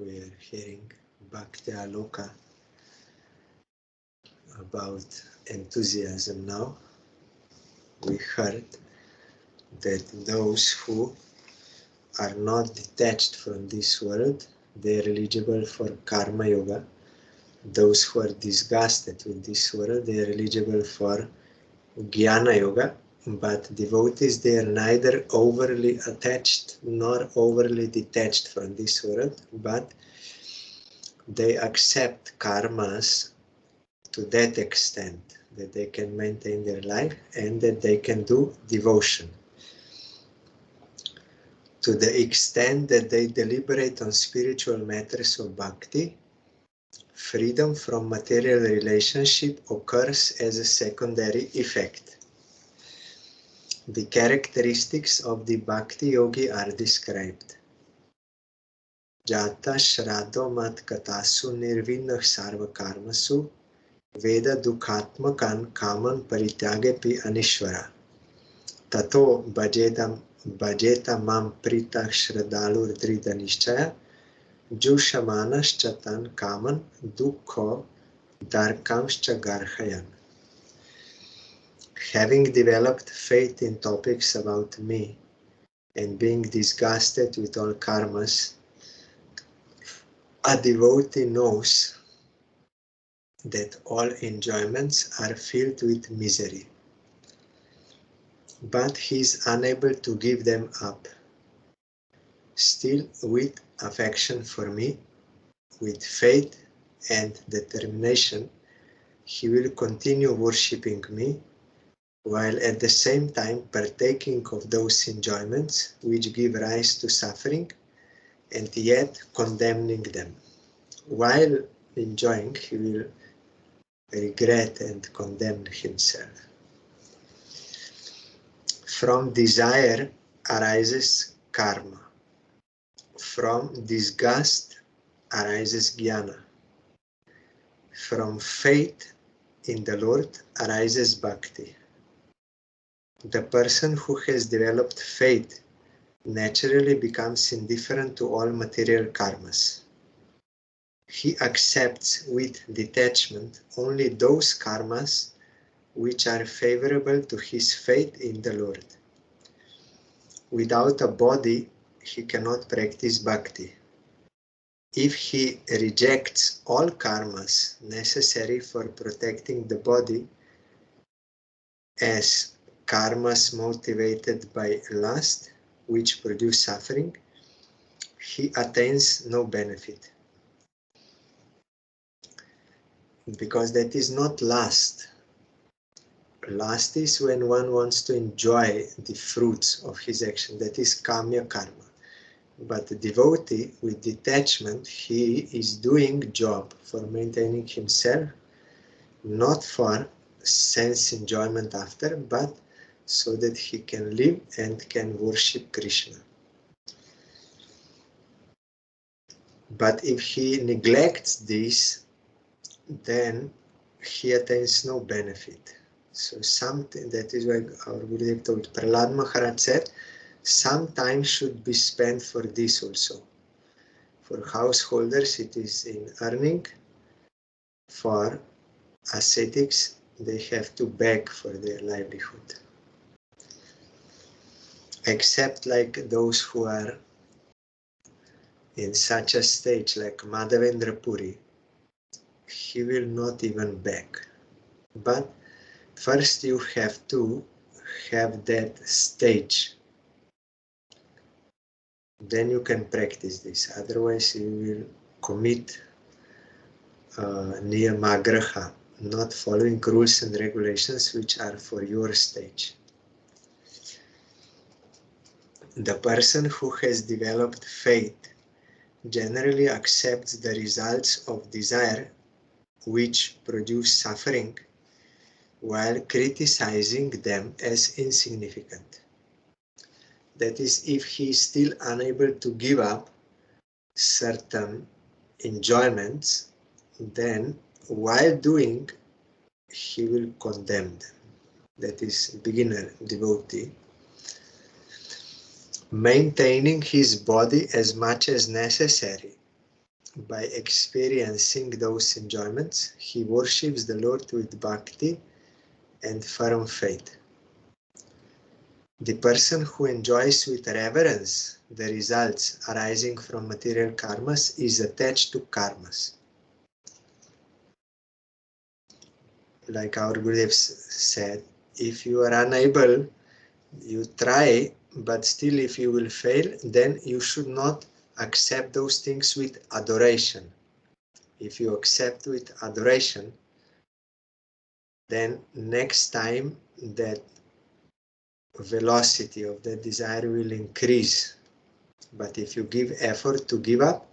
We are hearing Bhaktyaloka about enthusiasm now. We heard that those who are not detached from this world, they are eligible for Karma Yoga. Those who are disgusted with this world, they are eligible for Jnana Yoga. But devotees, they are neither overly attached nor overly detached from this world, but they accept karmas to that extent that they can maintain their life and that they can do devotion. To the extent that they deliberate on spiritual matters of bhakti, freedom from material relationship occurs as a secondary effect. The characteristics of the bhakti yogi are described. Jata shraddho mat katasu nirvinah sarva karmasu Veda dukhatmakan kaman parityagepi anishvara. Tato bhajeta mam prita shradalur drida nishchaya jushamanaschatan kaman dukho darkamscha garhayan. Having developed faith in topics about me and being disgusted with all karmas, a devotee knows that all enjoyments are filled with misery, but he is unable to give them up. Still, with affection for me, with faith and determination, he will continue worshipping me, while at the same time partaking of those enjoyments which give rise to suffering, and yet condemning them. While enjoying, he will regret and condemn himself. From desire arises karma. From disgust arises jnana. From faith in the Lord arises bhakti. The person who has developed faith naturally becomes indifferent to all material karmas. He accepts with detachment only those karmas which are favorable to his faith in the Lord. Without a body, he cannot practice bhakti. If he rejects all karmas necessary for protecting the body as karmas motivated by lust, which produce suffering, he attains no benefit. Because that is not lust. Lust is when one wants to enjoy the fruits of his action. That is kamya karma. But the devotee with detachment, he is doing job for maintaining himself, not for sense enjoyment after, but so that he can live and can worship Krishna. But if he neglects this, then he attains no benefit. So something, that is why our Gurudev told, Prahlad Maharaj said, some time should be spent for this also. For householders it is in earning. For ascetics, they have to beg for their livelihood. Except like those who are in such a stage like Madhavendra Puri, he will not even beg. But first you have to have that stage. Then you can practice this. Otherwise you will commit niyamagraha, not following rules and regulations which are for your stage. The person who has developed faith generally accepts the results of desire which produce suffering while criticizing them as insignificant. That is, if he is still unable to give up certain enjoyments, then while doing, he will condemn them. That is, beginner devotee. Maintaining his body as much as necessary by experiencing those enjoyments, he worships the Lord with bhakti and firm faith. The person who enjoys with reverence the results arising from material karmas is attached to karmas. Like our Gurudev said, if you are unable, you try, but still if you will fail, then you should not accept those things with adoration. If you accept with adoration, then next time that velocity of the desire will increase. But if you give effort to give up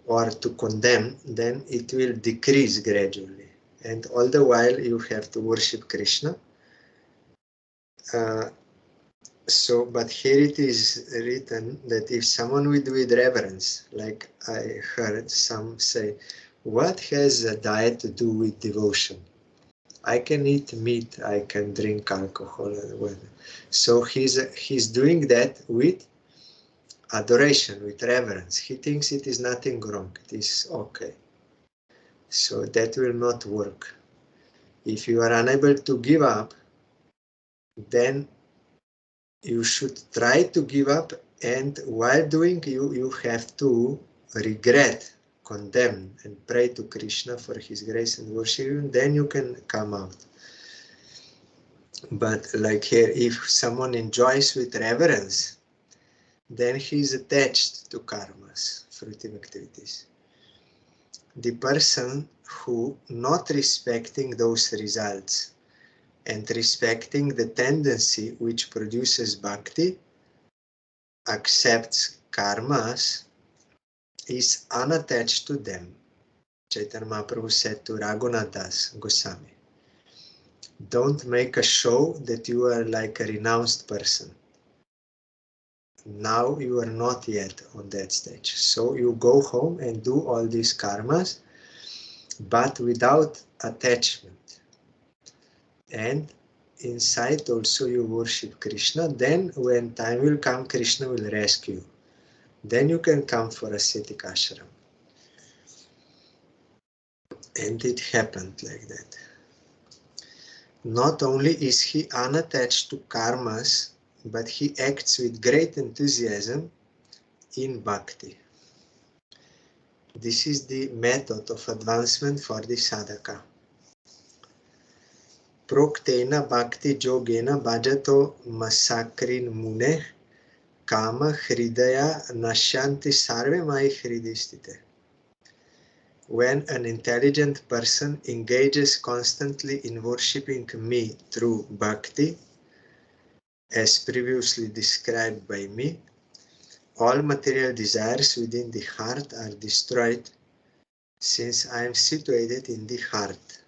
or to condemn, then it will decrease gradually. And all the while you have to worship Krishna. But here it is written that if someone will do with reverence, like I heard some say, what has a diet to do with devotion? I can eat meat, I can drink alcohol. So he's doing that with adoration, with reverence. He thinks it is nothing wrong, it is okay. So that will not work. If you are unable to give up, then you should try to give up, and while doing you have to regret, condemn, and pray to Krishna for his grace and worship him, then you can come out. But like here, if someone enjoys with reverence, then he is attached to karmas, fruitive activities. The person who, not respecting those results and respecting the tendency which produces bhakti, accepts karmas, is unattached to them. Chaitanya Mahaprabhu said to Raghunath Das Goswami, don't make a show that you are like a renounced person. Now you are not yet on that stage. So you go home and do all these karmas, but without attachment. And inside also you worship Krishna. Then when time will come, Krishna will rescue. Then you can come for ascetic ashram. And it happened like that. Not only is he unattached to karmas, but he acts with great enthusiasm in bhakti. This is the method of advancement for the sadhaka. Proktena bhakti jogena bhajato masakrin mune kama hridaya nashanti sarve mai hridistite. When an intelligent person engages constantly in worshipping me through bhakti, as previously described by me, all material desires within the heart are destroyed, since I am situated in the heart.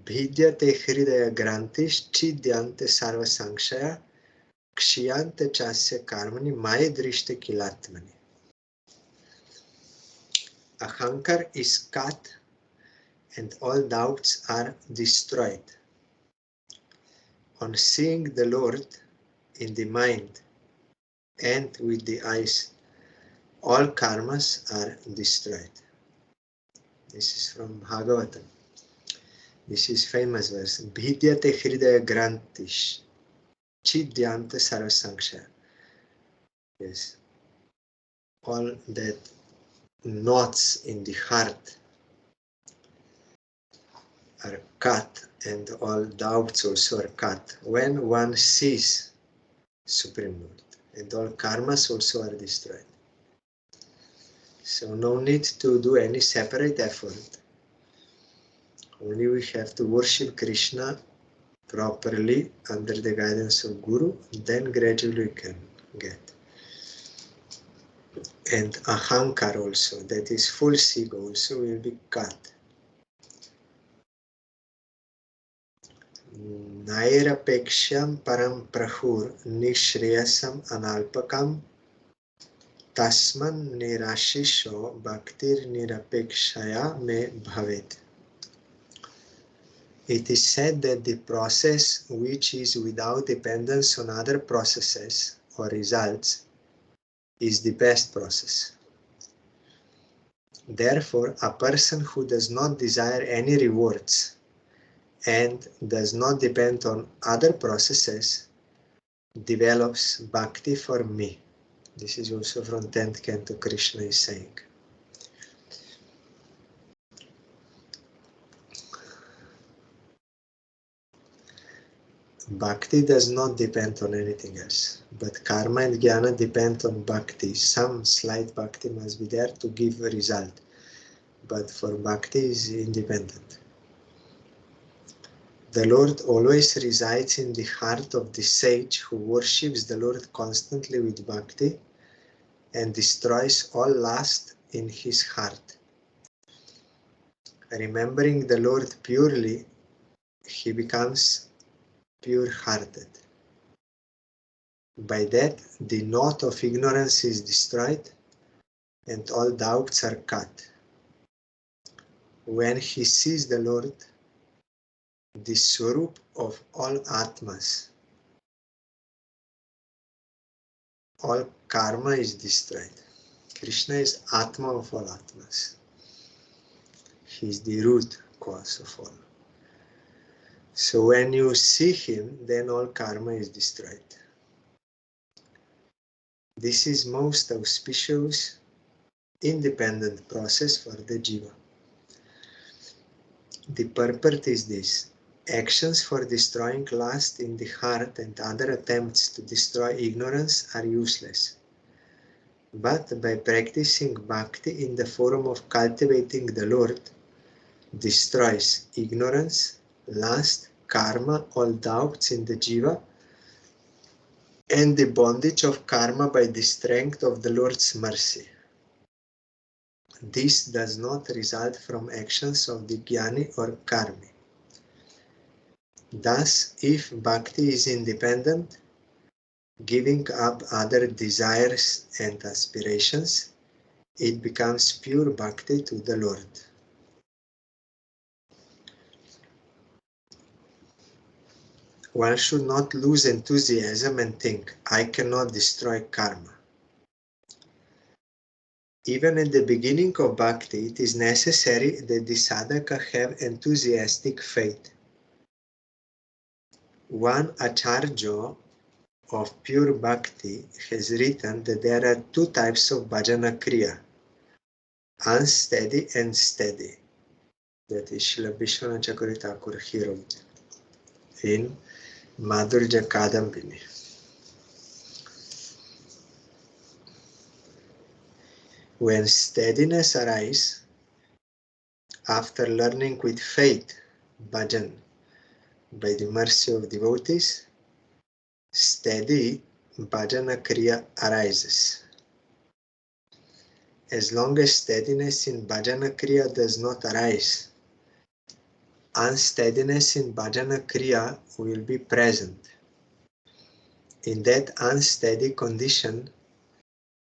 Bhidyate hridaya grantish chidyante sarva sankshaya kshiyante chasya karmani maya drishte kilatmani. Ahankar is cut and all doubts are destroyed. On seeing the Lord in the mind and with the eyes, all karmas are destroyed. This is from Bhagavatam. This is famous verse. Bhidyate hridaya grantish chidyante sarva sankshaya. Yes. All that knots in the heart are cut, and all doubts also are cut when one sees Supreme Lord, and all karmas also are destroyed. So no need to do any separate effort. Only we have to worship Krishna properly under the guidance of Guru, then gradually we can get. And ahankar also, that is false ego, also will be cut. Nairapeksham param prahur nishreyasam analpakam tasman nirashisho bhaktir nirapekshaya me bhavet. It is said that the process which is without dependence on other processes or results is the best process. Therefore, a person who does not desire any rewards and does not depend on other processes develops bhakti for me. This is also from 10th Canto. Krishna is saying. Bhakti does not depend on anything else, but karma and jnana depend on bhakti. Some slight bhakti must be there to give a result, but for bhakti is independent. The Lord always resides in the heart of the sage who worships the Lord constantly with bhakti and destroys all lust in his heart. Remembering the Lord purely, he becomes pure-hearted. By that, the knot of ignorance is destroyed and all doubts are cut. When he sees the Lord, the Swarup of all Atmas, all karma is destroyed. Krishna is Atma of all Atmas. He is the root cause of all. So when you see him, then all karma is destroyed. This is most auspicious, independent process for the jiva. The purport is this: actions for destroying lust in the heart and other attempts to destroy ignorance are useless. But by practicing bhakti in the form of cultivating the Lord, destroys ignorance, lust, karma, all doubts in the jiva, and the bondage of karma by the strength of the Lord's mercy. This does not result from actions of the jnani or karmi. Thus, if bhakti is independent, giving up other desires and aspirations, it becomes pure bhakti to the Lord. One should not lose enthusiasm and think, I cannot destroy karma. Even at the beginning of bhakti, it is necessary that the sadhaka have enthusiastic faith. One acharya of pure bhakti has written that there are two types of bhajana kriya, unsteady and steady. That is Srila Vishwanath Chakravarti Thakur he wrote in Madhurya Kadambini. When steadiness arises, after learning with faith bhajan by the mercy of devotees, steady bhajana kriya arises. As long as steadiness in bhajana kriya does not arise, unsteadiness in bhajana kriya will be present. In that unsteady condition,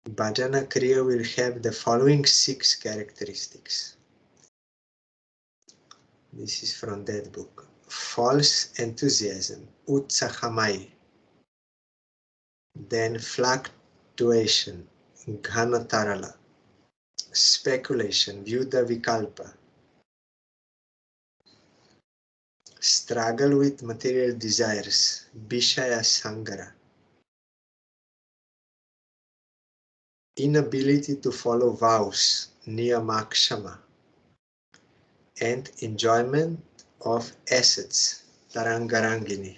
bhajana kriya will have the following 6 characteristics. This is from that book. False enthusiasm, utsahamai. Then fluctuation, ghanatarala. Speculation, vyuda vikalpa. Struggle with material desires, bishaya sangara. Inability to follow vows, niyamakshama. And enjoyment of assets, tarangarangini.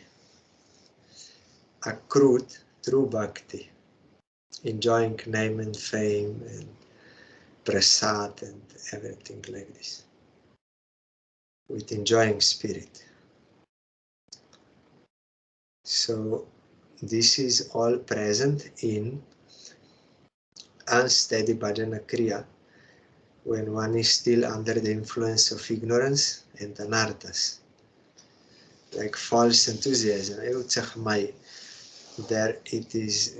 Accrued through bhakti, enjoying name and fame and prasad and everything like this, with enjoying spirit. So this is all present in unsteady bhajana kriya when one is still under the influence of ignorance and anarthas, like false enthusiasm. There it is,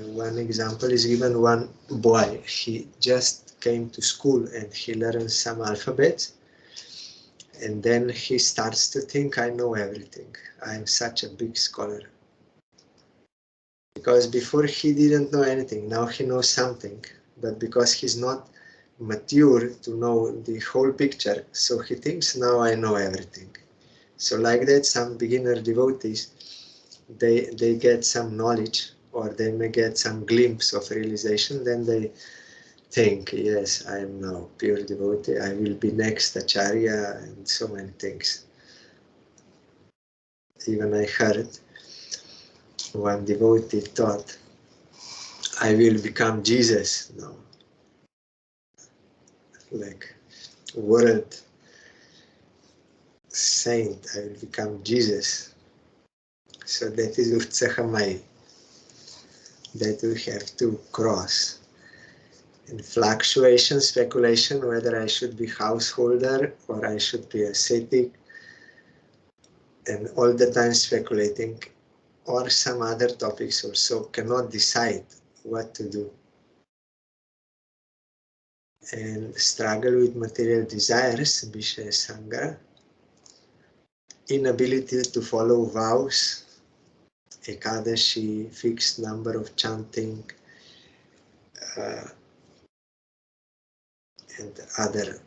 one example is given. One boy, he just came to school and he learned some alphabets, and then he starts to think, I know everything, I'm such a big scholar. Because before he didn't know anything, now he knows something, but because he's not mature to know the whole picture, so he thinks, now I know everything. So like that, some beginner devotees, they get some knowledge, or they may get some glimpse of realization, then they think, yes, I am now pure devotee, I will be next acharya, and so many things. Even I heard one devotee thought, I will become Jesus now, like world saint, I will become Jesus. So that is Utsahamai, that we have to cross. In fluctuation, speculation, whether I should be householder or I should be ascetic, and all the time speculating, or some other topics also, cannot decide what to do. And struggle with material desires, Vishaya Sangha, inability to follow vows, Ekadashi, fixed number of chanting, and other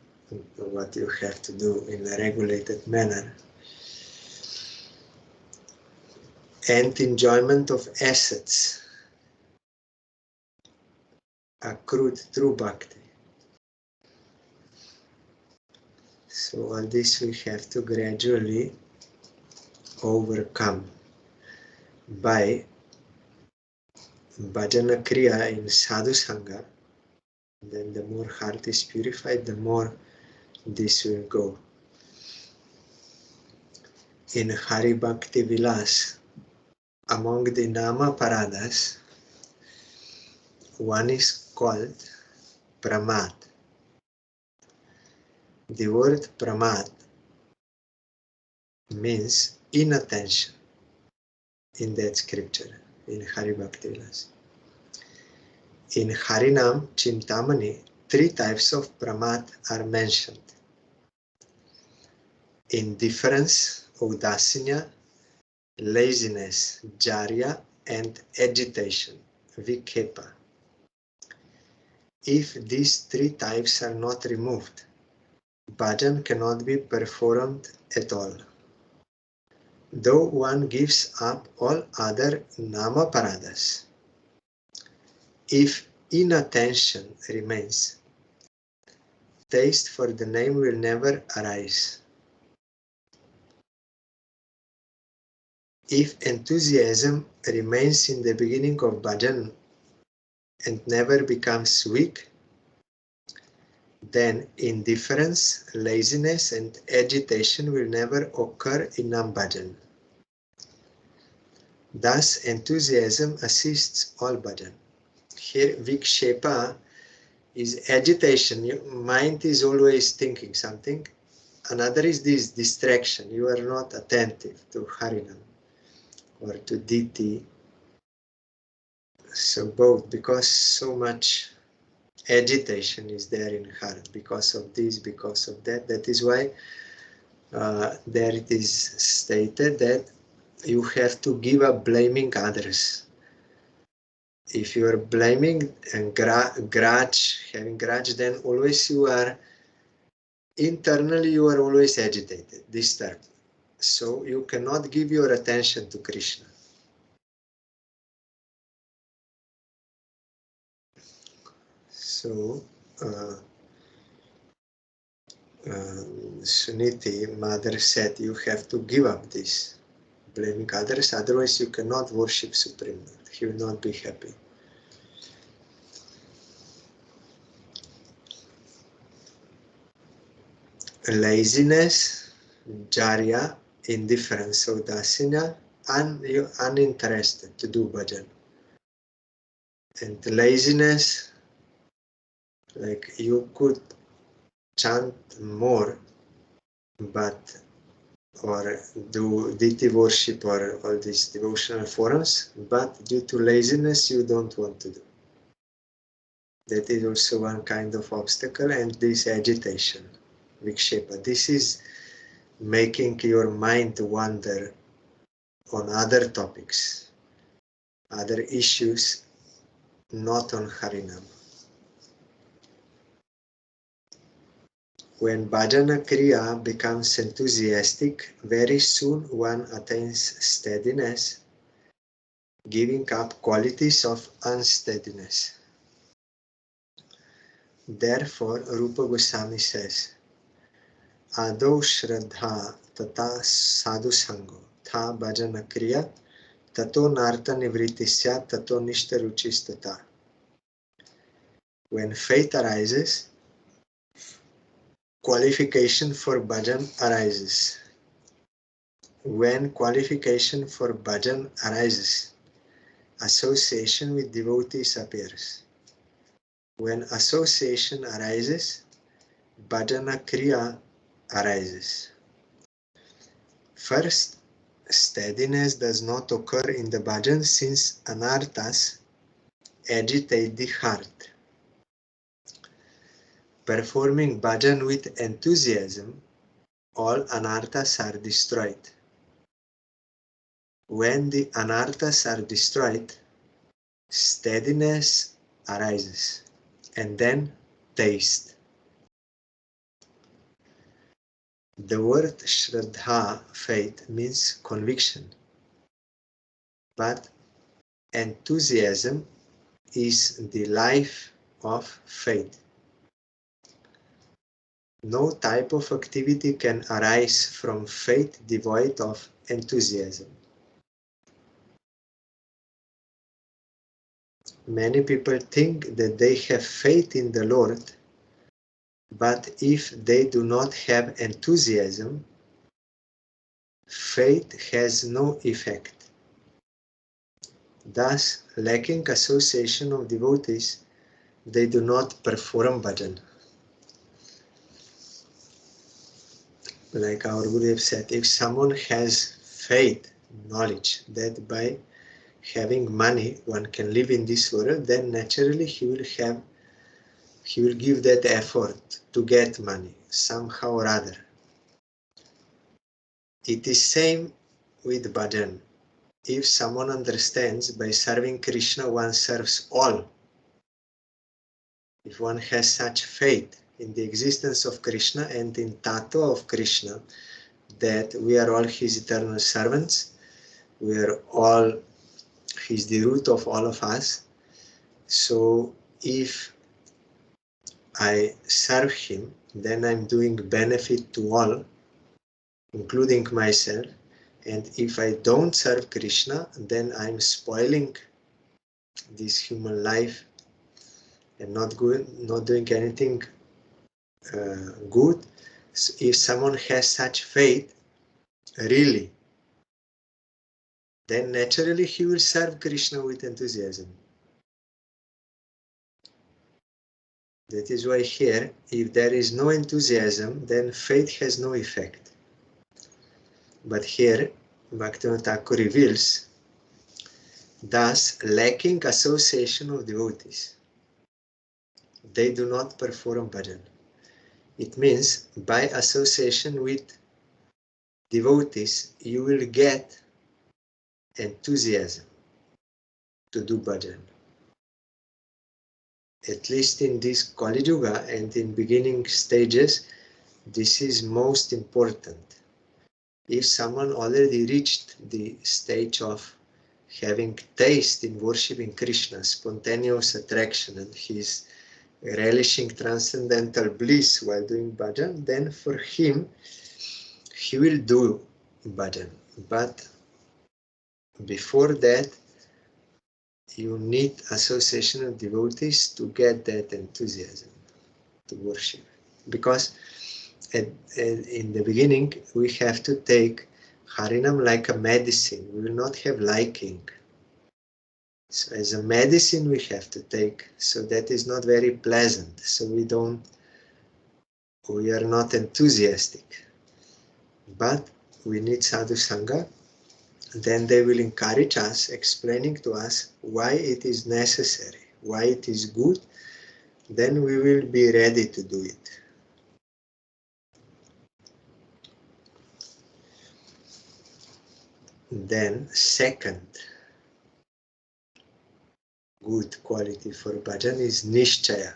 what you have to do in a regulated manner. And enjoyment of assets accrued through bhakti. So all this we have to gradually overcome by bhajana kriya in sadhu sangha. Then the more heart is purified, the more this will go. In Hari Bhakti Vilas, among the Nama Paradas, one is called Pramad. The word Pramad means inattention in that scripture, in Hari Bhakti Vilas. In Harinam Chintamani, 3 types of Pramad are mentioned. Indifference, Udasinya, laziness, Jarya, and agitation, Vikepa. If these 3 types are not removed, bhajan cannot be performed at all. Though one gives up all other nama paradas, if inattention remains, taste for the name will never arise. If enthusiasm remains in the beginning of bhajan and never becomes weak, then indifference, laziness, and agitation will never occur in nam bhajan. Thus, enthusiasm assists all bhajan. Here, vikshepa is agitation. Your mind is always thinking something. Another is this distraction. You are not attentive to Harinam or to Diti. So both, because so much agitation is there in heart, because of this, because of that. That is why there it is stated that you have to give up blaming others. If you are blaming and having grudge, then always you are, internally you are always agitated, disturbed. So you cannot give your attention to Krishna. So, Suniti, mother said, you have to give up this, blaming others, otherwise you cannot worship Supreme Lord. He will not be happy. Laziness, Jarya, indifference, Udasina, uninterested to do bhajan. And laziness, like you could chant more, but or do deity worship or all these devotional forums, but due to laziness you don't want to do. That is also one kind of obstacle, and this agitation, vikshepa. This is making your mind wander on other topics, other issues, not on Harinam. When bhajana kriya becomes enthusiastic, very soon one attains steadiness, giving up qualities of unsteadiness. Therefore, Rupa Goswami says, Ado Shraddha Tata Sadhu Sango Tha Bhajana Kriya Tato Narta Nivritisya Tato Nishta Ruchistata. When faith arises, qualification for bhajan arises. When qualification for bhajan arises, association with devotees appears. When association arises, bhajana kriya arises. First, steadiness does not occur in the bhajan since anarthas agitate the heart. Performing bhajan with enthusiasm, all anarthas are destroyed. When the anarthas are destroyed, steadiness arises, and then taste. The word Shraddha, faith, means conviction, but enthusiasm is the life of faith. No type of activity can arise from faith devoid of enthusiasm. Many people think that they have faith in the Lord, but if they do not have enthusiasm, faith has no effect. Thus, lacking association of devotees, they do not perform bhajan. Like our Gurudev said, if someone has faith, knowledge that by having money one can live in this world, then naturally he will give that effort to get money somehow or other. It is same with bhajan. If someone understands by serving Krishna one serves all, if one has such faith in the existence of Krishna and in tattva of Krishna, that we are all his eternal servants, we are all, he's the root of all of us. So if I serve him, then I'm doing benefit to all, including myself. And if I don't serve Krishna, then I'm spoiling this human life and not doing anything good. So if someone has such faith, really, then naturally he will serve Krishna with enthusiasm. That is why here, if there is no enthusiasm, then faith has no effect. But here, Bhaktivinoda Thakur reveals, thus lacking association of devotees, they do not perform bhajan. It means by association with devotees, you will get enthusiasm to do bhajan. At least in this Kali Yuga and in beginning stages, this is most important. If someone already reached the stage of having taste in worshipping Krishna, spontaneous attraction, and he's relishing transcendental bliss while doing bhajan, then for him, he will do bhajan. But before that, you need association of devotees to get that enthusiasm to worship. Because in the beginning, we have to take Harinam like a medicine. We will not have liking. So as a medicine we have to take. So that is not very pleasant. So we are not enthusiastic. But we need sadhu sangha. Then they will encourage us, explaining to us why it is necessary, why it is good. Then we will be ready to do it. Then second good quality for bhajan is nishchaya.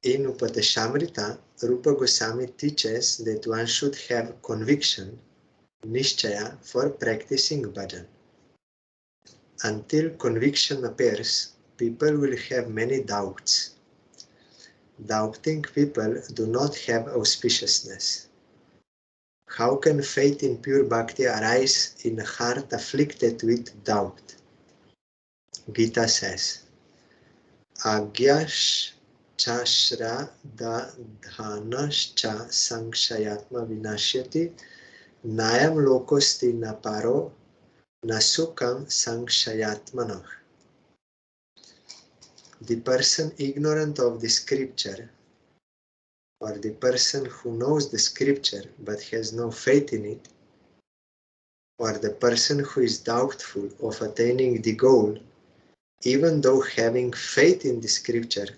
In Upadeshamrita, Rupa Goswami teaches that one should have conviction, nishchaya, for practicing bhajan. Until conviction appears, people will have many doubts. Doubting people do not have auspiciousness. How can faith in pure bhakti arise in a heart afflicted with doubt? Gita says, Agyash chashra da dhanascha sankshayatma vinashyati nayam lokosti naparo nasukam sankshayatmanah. The person ignorant of the scripture, or the person who knows the scripture but has no faith in it, or the person who is doubtful of attaining the goal, even though having faith in the scripture,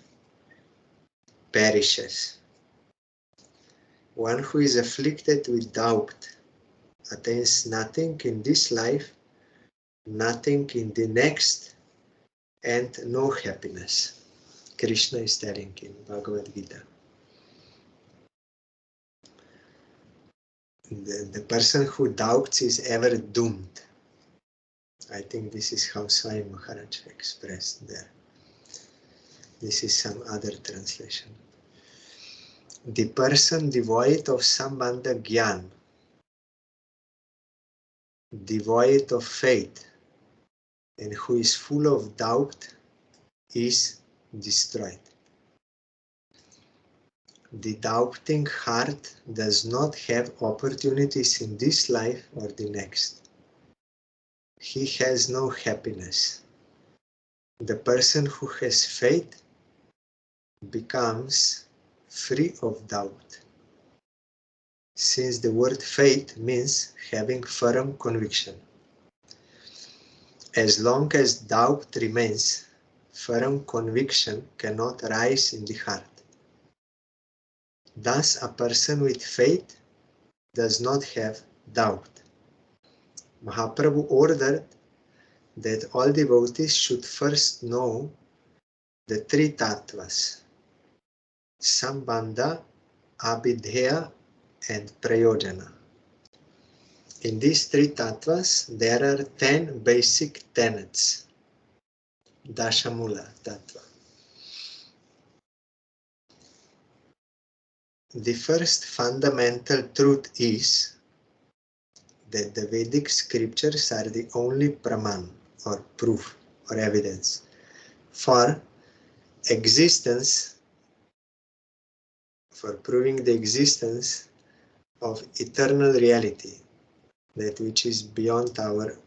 perishes. One who is afflicted with doubt attains nothing in this life, nothing in the next, and no happiness. Krishna is telling in Bhagavad Gita. The person who doubts is ever doomed. I think this is how Swami Maharaj expressed there. This is some other translation. The person devoid of Sambandha Gyan, devoid of faith, and who is full of doubt is destroyed. The doubting heart does not have opportunities in this life or the next. He has no happiness. The person who has faith becomes free of doubt. Since the word faith means having firm conviction. As long as doubt remains, firm conviction cannot rise in the heart. Thus, a person with faith does not have doubt. Mahaprabhu ordered that all devotees should first know the three tattvas, Sambandha, Abhidheya, and Prayojana. In these three tattvas, there are 10 basic tenets, Dashamula tattva. The first fundamental truth is that the Vedic scriptures are the only praman, or proof, or evidence for existence, for proving the existence of eternal reality, that which is beyond our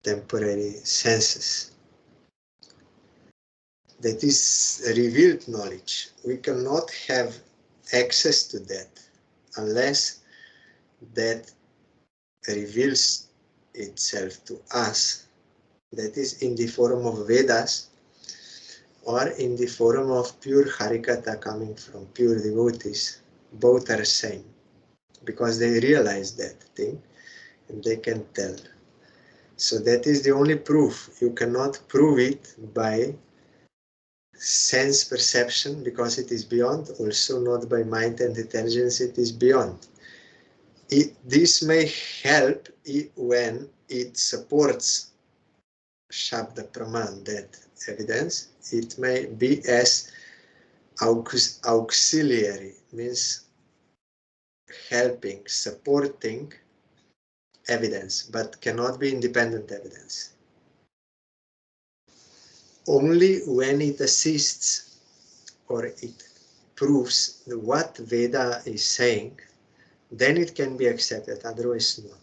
temporary senses. That is revealed knowledge. We cannot have access to that unless that reveals itself to us, that is in the form of Vedas or in the form of pure Harikatha coming from pure devotees. Both are same, because they realize that thing and they can tell. So that is the only proof. You cannot prove it by sense perception, because it is beyond, also not by mind and intelligence, it is beyond. This may help when it supports Shabda Praman, that evidence. It may be as auxiliary, means helping, supporting evidence, but cannot be independent evidence. Only when it assists or it proves what Veda is saying, then it can be accepted, otherwise not.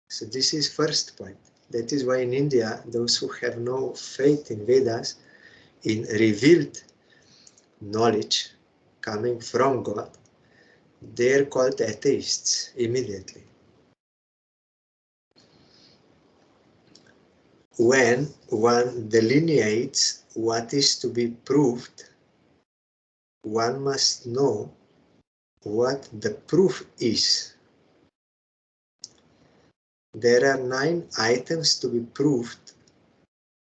So this is first point. That is why in India, those who have no faith in Vedas, in revealed knowledge coming from God, they are called atheists immediately. When one delineates what is to be proved, one must know what the proof is. There are 9 items to be proved,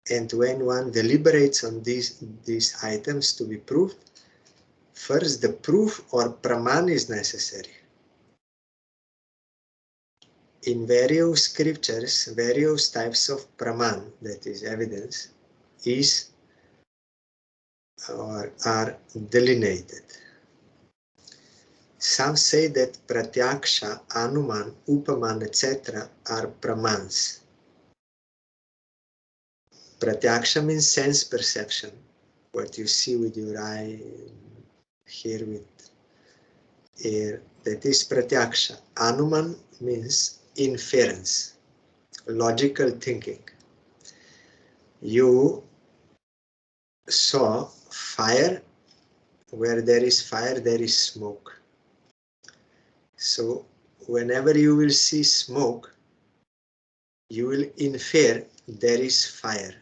and when one deliberates on these items to be proved, first the proof or praman is necessary. In various scriptures, various types of praman, that is evidence, is or are delineated. Some say that pratyaksha, anuman, upaman, etc. are pramans. Pratyaksha means sense perception, what you see with your eye, hear with ear, that is pratyaksha. Anuman means inference, logical thinking. You saw fire, where there is fire, there is smoke. So whenever you will see smoke, you will infer there is fire.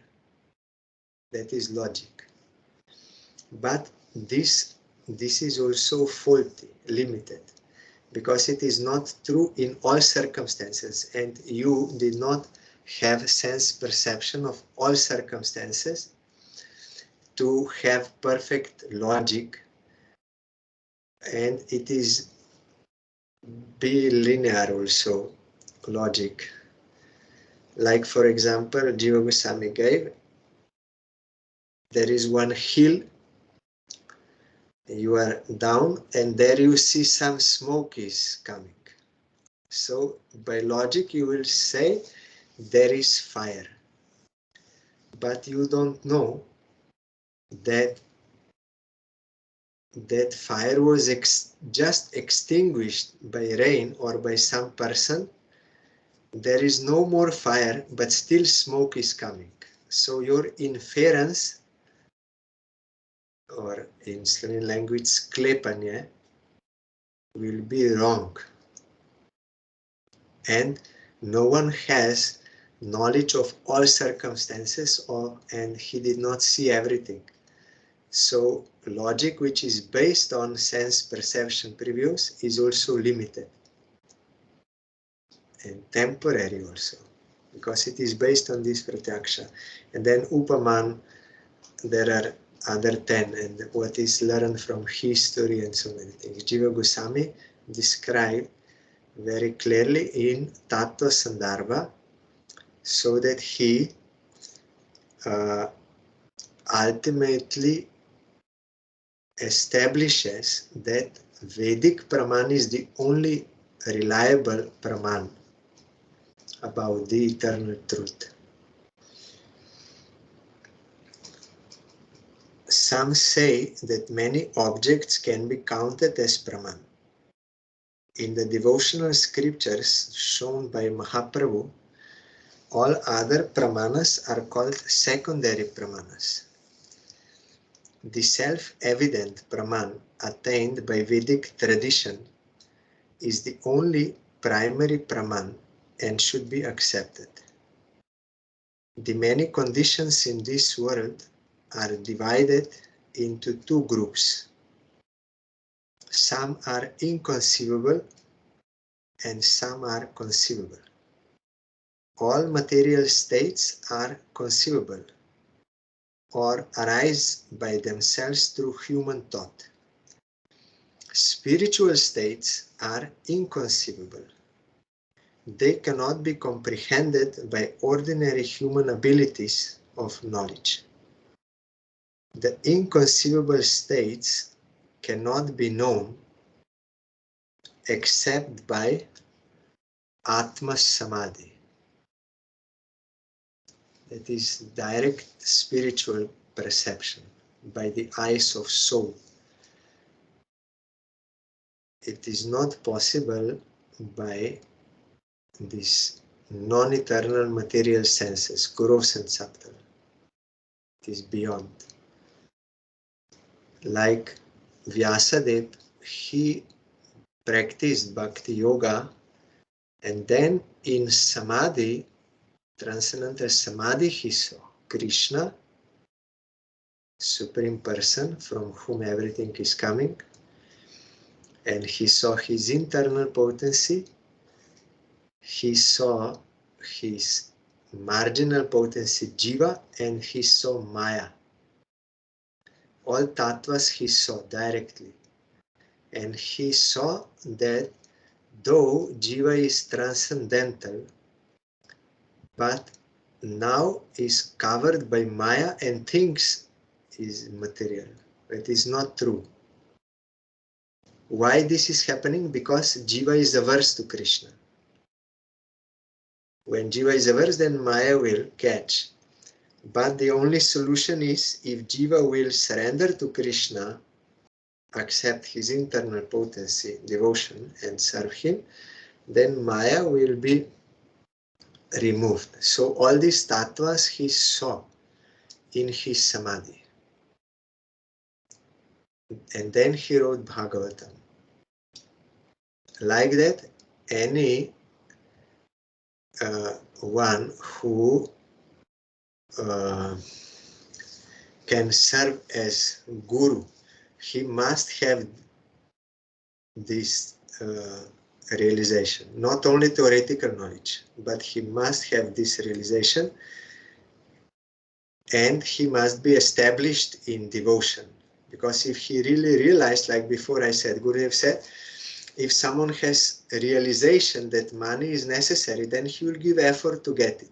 That is logic. But this is also faulty, limited, because it is not true in all circumstances, and you did not have sense perception of all circumstances to have perfect logic, and it is bilinear also logic. Like for example, Jiva Goswami gave, there is one hill, you are down and there you see some smoke is coming. So by logic you will say there is fire, but you don't know that that fire was just extinguished by rain or by some person. There is no more fire, but still smoke is coming. So your inference, or in Slovene language sklepanje, will be wrong. And no one has knowledge of all circumstances, and he did not see everything. So logic, which is based on sense perception previous, is also limited and temporary also, because it is based on this pratyaksha. And then upaman, there are other 10, and what is learned from history and so many things. Jiva Goswami described very clearly in Tattva Sandarbha, so that he ultimately establishes that Vedic Praman is the only reliable Praman about the eternal truth. Some say that many objects can be counted as Praman. In the devotional scriptures shown by Mahaprabhu, all other Pramanas are called secondary Pramanas. The self-evident Praman attained by Vedic tradition is the only primary Praman and should be accepted. The many conditions in this world are divided into two groups. Some are inconceivable and some are conceivable. All material states are conceivable or arise by themselves through human thought. Spiritual states are inconceivable. They cannot be comprehended by ordinary human abilities of knowledge. The inconceivable states cannot be known except by Atma Samadhi. That is direct spiritual perception by the eyes of soul. It is not possible by these non-eternal material senses, gross and subtle. It is beyond. Like Vyasadeva, he practiced Bhakti Yoga, and then in Samadhi, transcendental Samadhi, he saw Krishna, Supreme Person from whom everything is coming, and he saw his internal potency, he saw his marginal potency Jiva, and he saw Maya. all tattvas he saw directly. And he saw that though Jiva is transcendental, but now is covered by Maya and thinks is material. It is not true. Why this is happening? Because Jiva is averse to Krishna. When Jiva is averse, then Maya will catch. But the only solution is if Jiva will surrender to Krishna, accept his internal potency, devotion, and serve him, then Maya will be removed. So all these tattvas he saw in his samadhi. And then he wrote Bhagavatam. Like that, any one who can serve as guru, he must have this realization. Not only theoretical knowledge, but he must have this realization, and he must be established in devotion. Because if he really realized, like before I said, Gurudev said, if someone has a realization that money is necessary, then he will give effort to get it.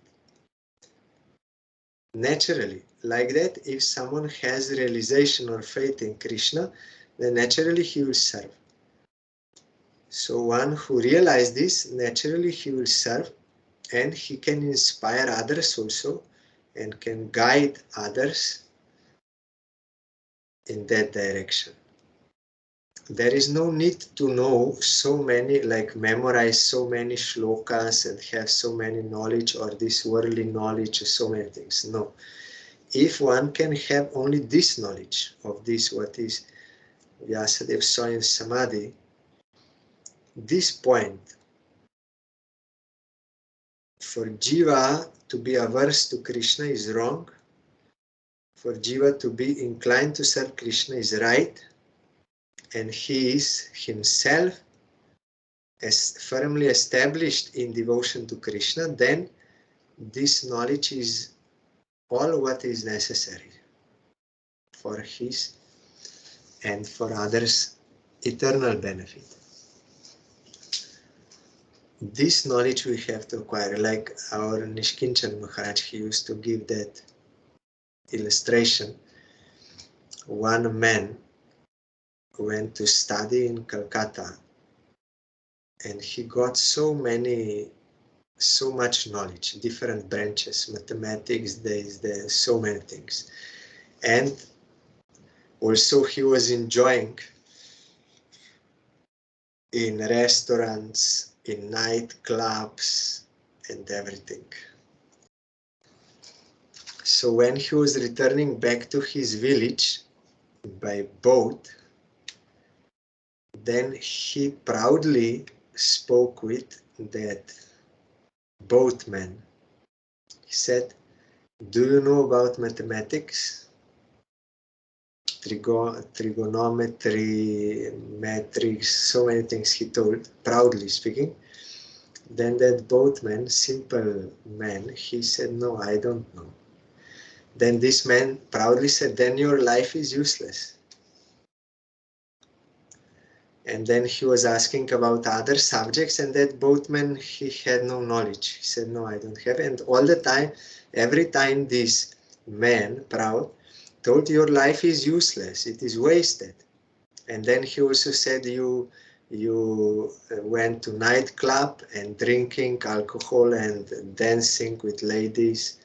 Naturally, like that, if someone has realization or faith in Krishna, then naturally he will serve. So one who realizes this, naturally he will serve, and he can inspire others also and can guide others in that direction. There is no need to know so many, like memorize so many shlokas and have so many knowledge or this worldly knowledge or so many things. No. If one can have only this knowledge of this, what is Vyasadeva saw in Samadhi, this point, for Jiva to be averse to Krishna is wrong, for Jiva to be inclined to serve Krishna is right, and he is himself as firmly established in devotion to Krishna, then this knowledge is all what is necessary for his and for others' eternal benefit. This knowledge we have to acquire, like our Nishkinchan Maharaj, he used to give that illustration. One man went to study in Calcutta and he got so much knowledge, different branches, mathematics, there's so many things. And also he was enjoying in restaurants, in nightclubs, and everything. So when he was returning back to his village by boat, then he proudly spoke with that boatman. He said, "Do you know about mathematics? Trigonometry, metrics, so many things," he told, proudly speaking. Then that boatman, simple man, he said, "No, I don't know." Then this man proudly said, "Then your life is useless." And then he was asking about other subjects, and that boatman, he had no knowledge. He said, "No, I don't have." And all the time, every time this man, proud, told, "Your life is useless, it is wasted." And then he also said, you went to nightclub and drinking alcohol and dancing with ladies,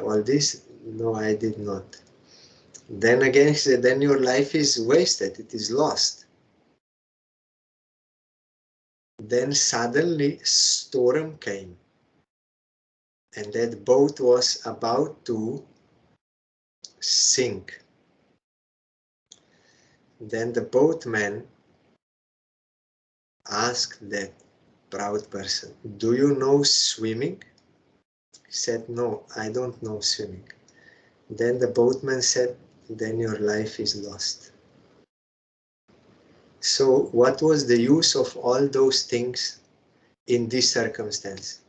all this. "No, I did not." Then again he said, "Then your life is wasted, it is lost." Then suddenly storm came, and that boat was about to sink. Then the boatman asked that proud person, "Do you know swimming?" He said, "No, I don't know swimming." Then the boatman said, "Then your life is lost." So what was the use of all those things in this circumstance?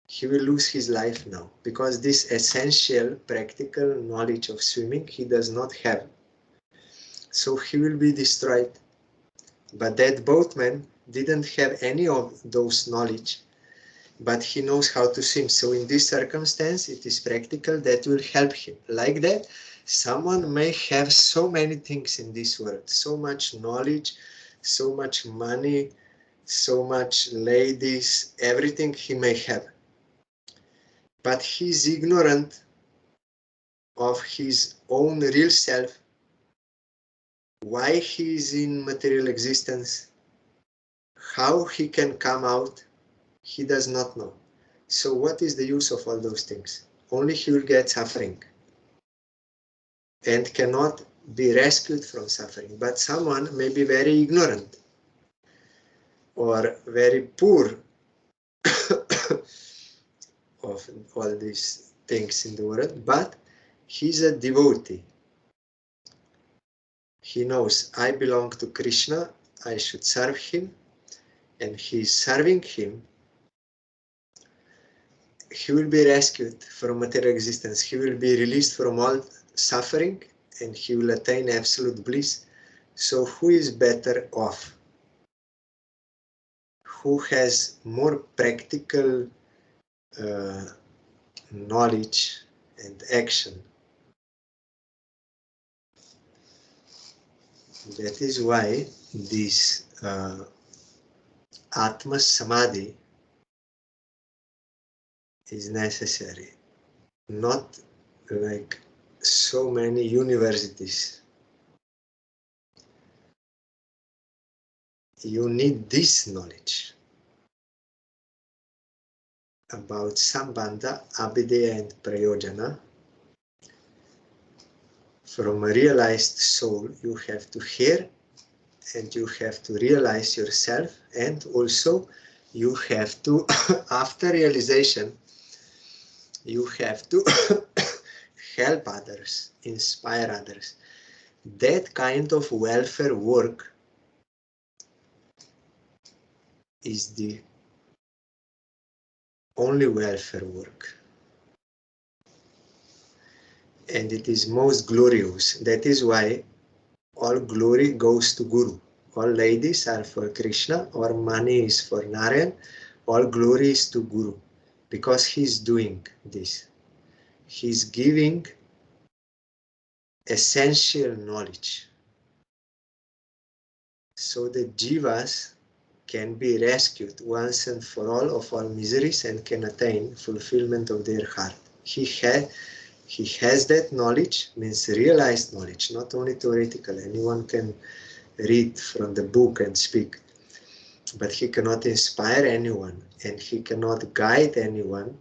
He will lose his life now, because this essential practical knowledge of swimming he does not have. so he will be destroyed. But that boatman didn't have any of those knowledge, but he knows how to swim. So in this circumstance, it is practical that will help him. Like that, someone may have so many things in this world, so much knowledge, so much money, so much ladies, everything he may have. But he is ignorant of his own real self, why he is in material existence, how he can come out, he does not know. So what is the use of all those things? Only he will get suffering and cannot be rescued from suffering. But someone may be very ignorant or very poor of all these things in the world, but he's a devotee. He knows, I belong to Krishna, I should serve him, and he is serving him. He will be rescued from material existence. He will be released from all suffering, and he will attain absolute bliss. So who is better off? Who has more practical knowledge and action? That is why this Atma Samadhi is necessary. Not like so many universities. You need this knowledge about Sambandha, Abhideya and Prayojana. From a realized soul, you have to hear and you have to realize yourself, and also you have to, after realization, you have to help others, inspire others. That kind of welfare work is the only welfare work. And it is most glorious. That is why all glory goes to Guru. All ladies are for Krishna, all money is for Narayan, all glory is to Guru. Because he is doing this. He is giving essential knowledge. So that jivas can be rescued once and for all miseries and can attain fulfillment of their heart. He has that knowledge, means realized knowledge, not only theoretical. Anyone can read from the book and speak, but he cannot inspire anyone and he cannot guide anyone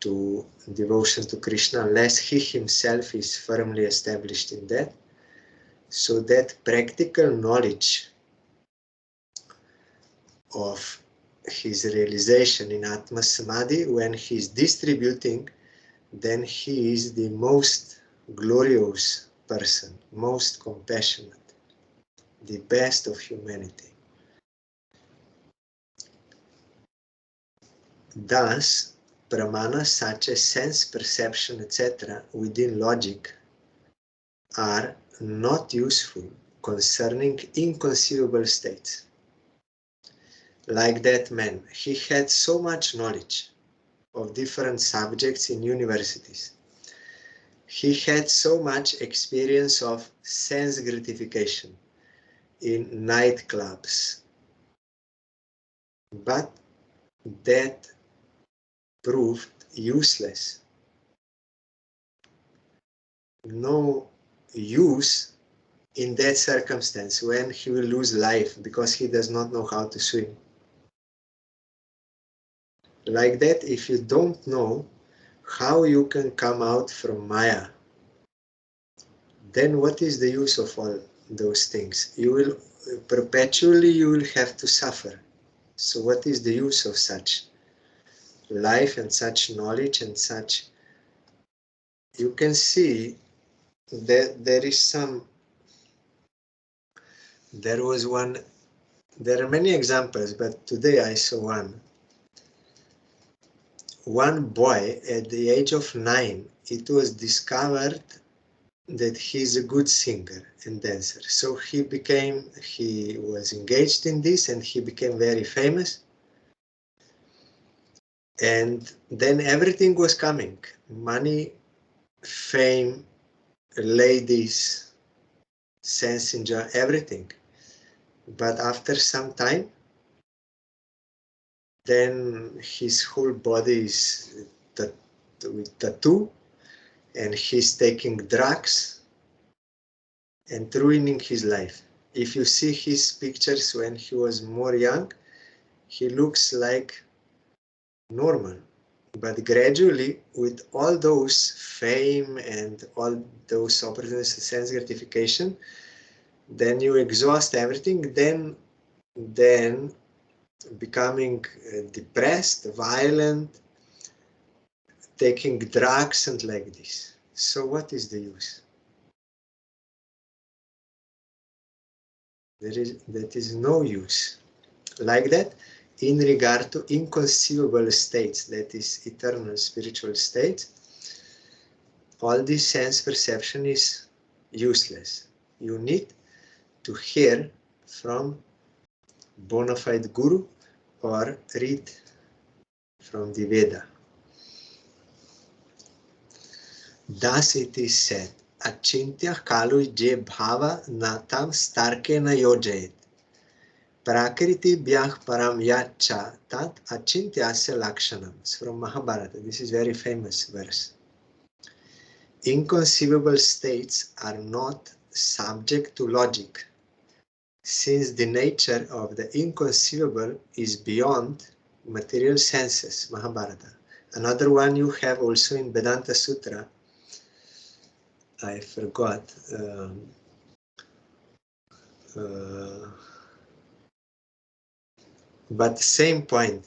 to devotion to Krishna unless he himself is firmly established in that. So that practical knowledge of his realization in Atma Samadhi, when he is distributing, then he is the most glorious person, most compassionate, the best of humanity. Thus, pramana such as sense perception, etc., within logic, are not useful concerning inconceivable states. Like that man, he had so much knowledge of different subjects in universities. He had so much experience of sense gratification in nightclubs, but that proved useless. No use in that circumstance when he will lose life because he does not know how to swim. Like that, if you don't know how you can come out from Maya, then what is the use of all those things? You will perpetually you will have to suffer. So what is the use of such life and such knowledge and such? You can see that there are many examples, but today I saw one. One boy at the age of 9, it was discovered that he's a good singer and dancer. So he was engaged in this and he became very famous. And then everything was coming: money, fame, ladies, sense enjoy, everything. But after some time, then his whole body is with tattoo, and he's taking drugs and ruining his life. If you see his pictures when he was more young, he looks like normal. But gradually, with all those fame and all those opportunities to sense gratification, then you exhaust everything, then becoming depressed, violent, taking drugs and like this. So what is the use? That is no use. Like that, in regard to inconceivable states, that is eternal spiritual states, all this sense perception is useless. You need to hear from bona fide guru or read from the Veda. Thus it is said, Achintya kalu je bhava natam starke na yojayet. Prakriti bhyah param yacha tat achintyasya lakshanam. It's from Mahabharata. This is very famous verse. Inconceivable states are not subject to logic, since the nature of the inconceivable is beyond material senses. Mahabharata. Another one you have also in Vedanta Sutra. I forgot. But same point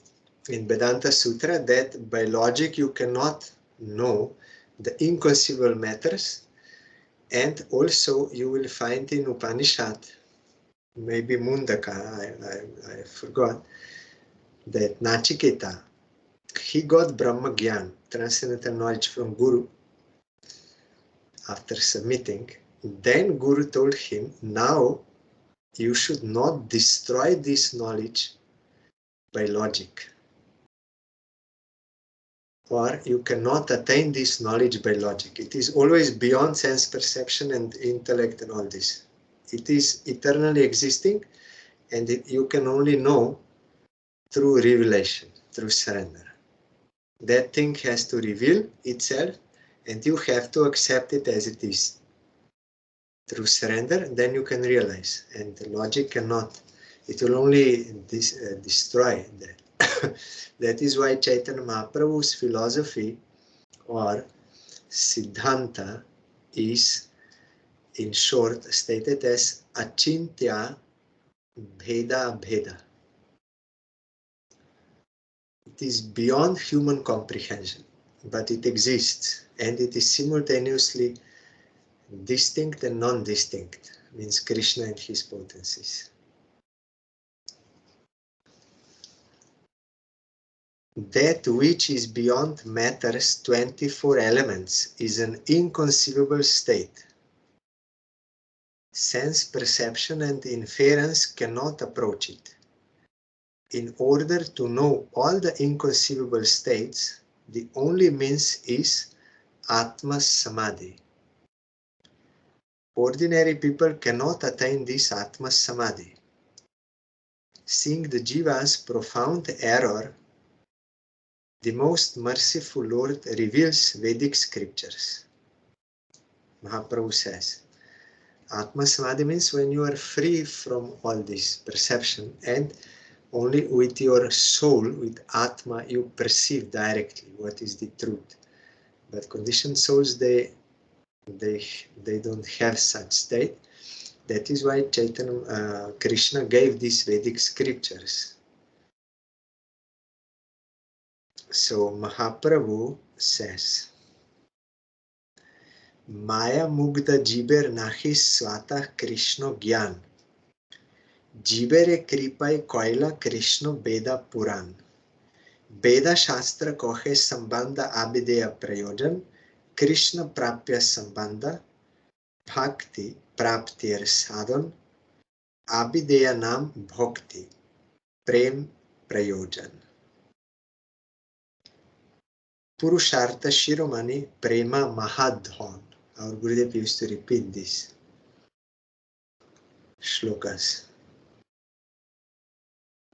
in Vedanta Sutra, that by logic you cannot know the inconceivable matters, and also you will find in Upanishad, maybe Mundaka, I forgot, that Nachiketa, he got Brahma Gyan, transcendental knowledge from Guru, after submitting. Then Guru told him, now you should not destroy this knowledge by logic, or you cannot attain this knowledge by logic. It is always beyond sense perception and intellect and all this. It is eternally existing, and you can only know through revelation, through surrender. That thing has to reveal itself, and you have to accept it as it is. Through surrender, then you can realize, and the logic cannot. It will only destroy that. That is why Chaitanya Mahaprabhu's philosophy or Siddhanta is, in short, stated as Achintya Bheda Bheda. It is beyond human comprehension, but it exists, and it is simultaneously distinct and non-distinct, means Krishna and his potencies. That which is beyond matter's 24 elements is an inconceivable state. Sense perception and inference cannot approach it. In order to know all the inconceivable states, the only means is Atma Samadhi. Ordinary people cannot attain this Atma Samadhi. Seeing the Jiva's profound error, the most merciful Lord reveals Vedic scriptures. Mahaprabhu says, Atma Samadhi means when you are free from all this perception, and only with your soul, with Atma, you perceive directly what is the truth. But conditioned souls, they don't have such state. That is why Krishna gave these Vedic scriptures. So Mahaprabhu says, Maya Mugda Jiber Nahi Swata Krishna Gyan. Jibere Kripai Koila Krishna Veda Puran. Veda Shastra Kohe Sambandha Abideya Prayojan. Krishna Prapya Sambandha Bhakti praptir sadhan abhideya nam bhakti prem prayojan. Purushartha Shiromani Prema Mahadhan. Our Gurudev used to repeat these shlokas.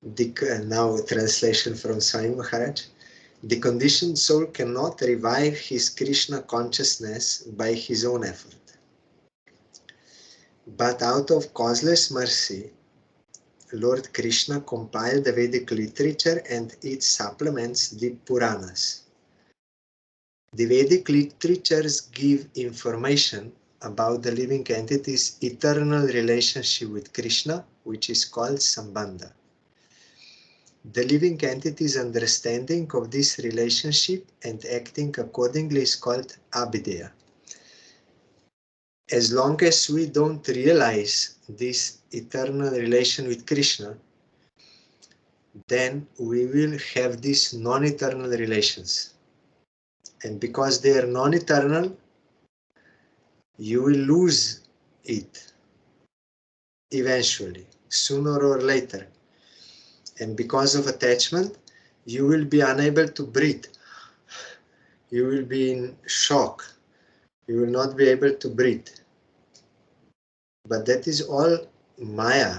Now a translation from Swami Maharaj. The conditioned soul cannot revive his Krishna consciousness by his own effort. But out of causeless mercy, Lord Krishna compiled the Vedic literature and its supplements, the Puranas. The Vedic literatures give information about the living entity's eternal relationship with Krishna, which is called Sambandha. The living entity's understanding of this relationship and acting accordingly is called Abhideya. As long as we don't realize this eternal relation with Krishna, then we will have these non-eternal relations. And because they are non-eternal, you will lose it eventually, sooner or later. And because of attachment, you will be unable to breathe. You will be in shock. You will not be able to breathe. But that is all Maya.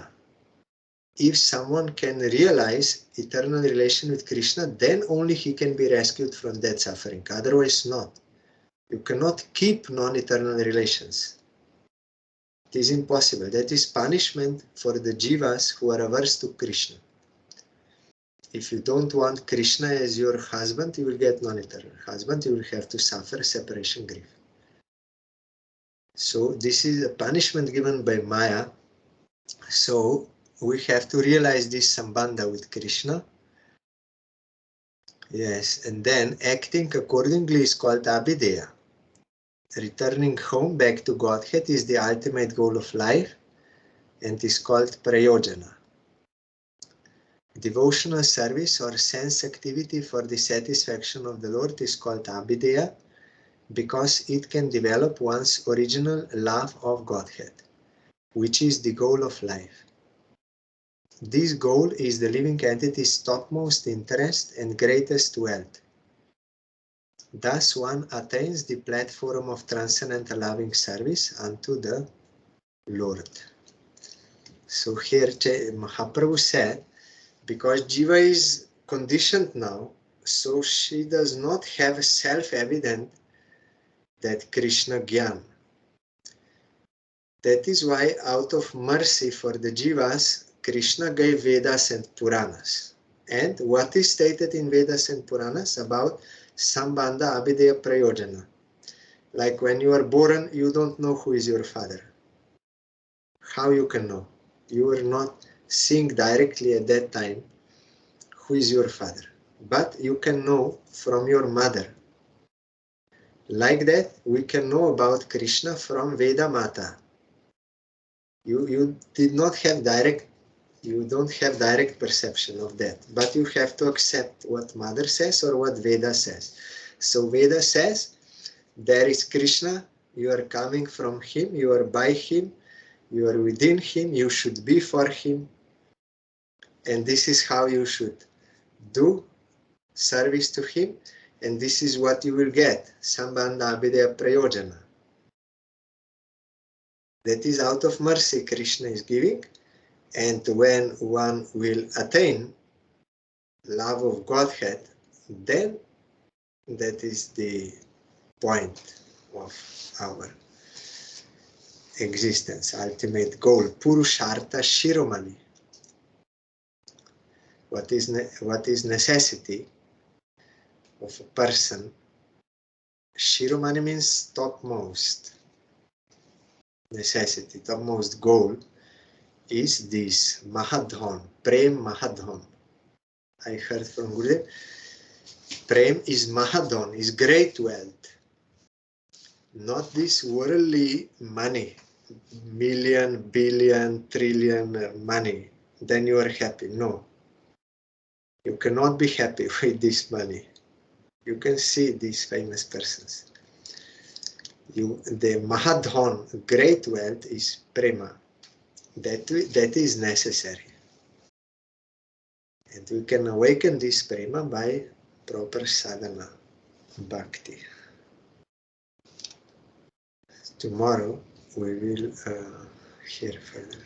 If someone can realize eternal relation with Krishna, then only he can be rescued from that suffering. Otherwise not. You cannot keep non-eternal relations. It is impossible. That is punishment for the jivas who are averse to Krishna. If you don't want Krishna as your husband, you will get non-eternal husband. You will have to suffer separation grief. So this is a punishment given by Maya. So we have to realize this sambandha with Krishna. Yes, and then acting accordingly is called abhideya. Returning home back to Godhead is the ultimate goal of life and is called prayojana. Devotional service or sense activity for the satisfaction of the Lord is called abhideya because it can develop one's original love of Godhead, which is the goal of life. This goal is the living entity's topmost interest and greatest wealth. Thus one attains the platform of transcendental loving service unto the Lord. So here Mahaprabhu said, because Jiva is conditioned now, so she does not have self-evident that Krishna Gyan. That is why out of mercy for the Jivas, Krishna gave Vedas and Puranas. And what is stated in Vedas and Puranas about Sambandha Abhideya Prayojana? Like when you are born, you don't know who is your father. How you can know? You are not seeing directly at that time who is your father. But you can know from your mother. Like that, we can know about Krishna from Veda Mata. You did not have direct, you don't have direct perception of that, but you have to accept what mother says or what Veda says. So Veda says, there is Krishna, you are coming from him, you are by him, you are within him, you should be for him, and this is how you should do service to him, and this is what you will get, Sambandha Abhideya Prayojana. That is out of mercy Krishna is giving, and when one will attain love of Godhead, then that is the point of our existence, ultimate goal, Purushartha Shiromani. What is necessity of a person? Shiromani means topmost necessity, topmost goal is this Mahadhan, Prem Mahadhan. I heard from Gurudev, Prem is Mahadhan, is great wealth. Not this worldly money, million, billion, trillion money, then you are happy. No. You cannot be happy with this money. You can see these famous persons. The Mahadhan, great wealth, is prema. That is necessary. And we can awaken this prema by proper sadhana, bhakti. Tomorrow we will hear further.